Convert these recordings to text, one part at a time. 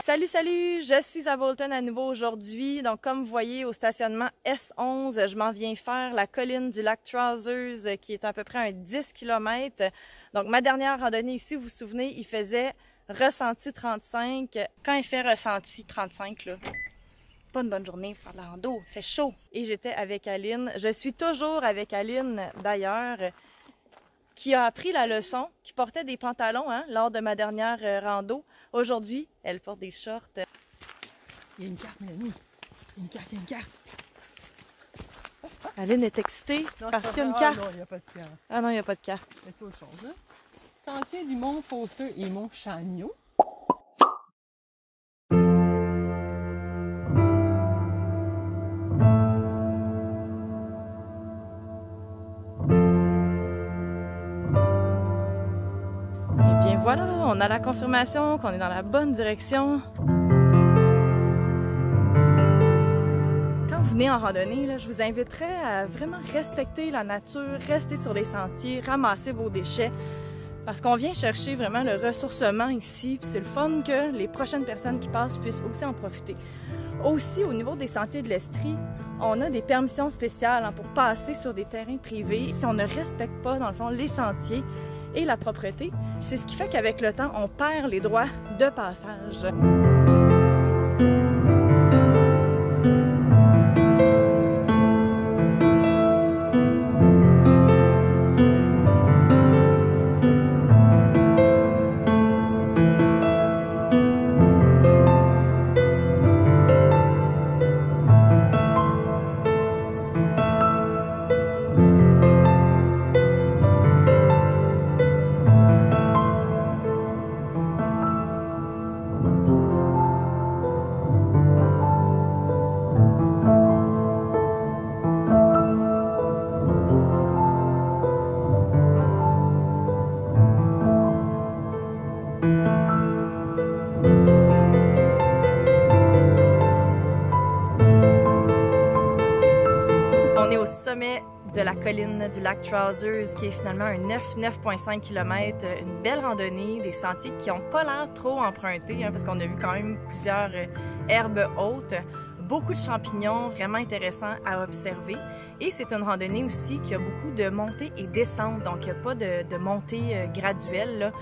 Salut, salut! Je suis à Bolton à nouveau aujourd'hui. Donc, comme vous voyez, au stationnement S11, je m'en viens faire la colline du lac Trousers, qui est à peu près un 10 km. Donc, ma dernière randonnée ici, vous vous souvenez, il faisait ressenti 35. Quand il fait ressenti 35, là, pas une bonne journée pour faire de la rando, il fait chaud. Et j'étais avec Aline. Je suis toujours avec Aline, d'ailleurs, qui a appris la leçon, qui portait des pantalons lors de ma dernière rando. Aujourd'hui, elle porte des shorts. Il y a une carte, Mélanie. Il y a une carte, il y a une carte. Aline est excitée parce qu'il y a une carte. Non, il n'y a pas de carte. Ah non, il n'y a pas de carte. C'est autre chose, hein? Sentier du Mont Foster et Mont Chagnon. Et bien voilà, on a la confirmation qu'on est dans la bonne direction. Quand vous venez en randonnée, là, je vous inviterais à vraiment respecter la nature, rester sur les sentiers, ramasser vos déchets, parce qu'on vient chercher vraiment le ressourcement ici, puis c'est le fun que les prochaines personnes qui passent puissent aussi en profiter. Aussi, au niveau des sentiers de l'Estrie, on a des permissions spéciales pour passer sur des terrains privés. Si on ne respecte pas, dans le fond, les sentiers et la propreté, c'est ce qui fait qu'avec le temps, on perd les droits de passage. On est au sommet de la colline du lac Trousers, qui est finalement un 9,5 km, une belle randonnée, des sentiers qui n'ont pas l'air trop empruntés, parce qu'on a vu quand même plusieurs herbes hautes, beaucoup de champignons, vraiment intéressants à observer. Et c'est une randonnée aussi qui a beaucoup de montées et descentes, donc il n'y a pas de montée graduelle, là.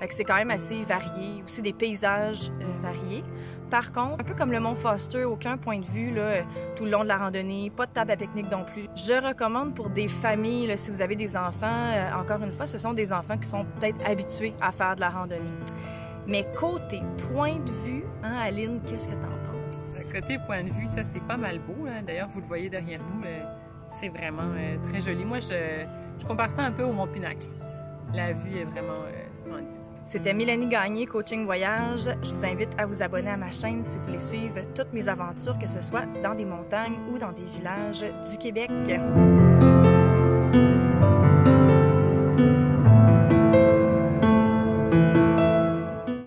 C'est quand même assez varié, aussi des paysages variés. Par contre, un peu comme le Mont Foster, aucun point de vue là, tout le long de la randonnée, pas de table à pique-nique non plus. Je recommande pour des familles, là, si vous avez des enfants, encore une fois, ce sont des enfants qui sont peut-être habitués à faire de la randonnée. Mais côté point de vue, Aline, qu'est-ce que tu en penses? Côté point de vue, ça c'est pas mal beau. D'ailleurs, vous le voyez derrière nous, c'est vraiment très joli. Moi, je compare ça un peu au Mont Pinacle. La vue est vraiment splendide. C'était Mélanie Gagné, Coaching Voyage. Je vous invite à vous abonner à ma chaîne si vous voulez suivre toutes mes aventures, que ce soit dans des montagnes ou dans des villages du Québec.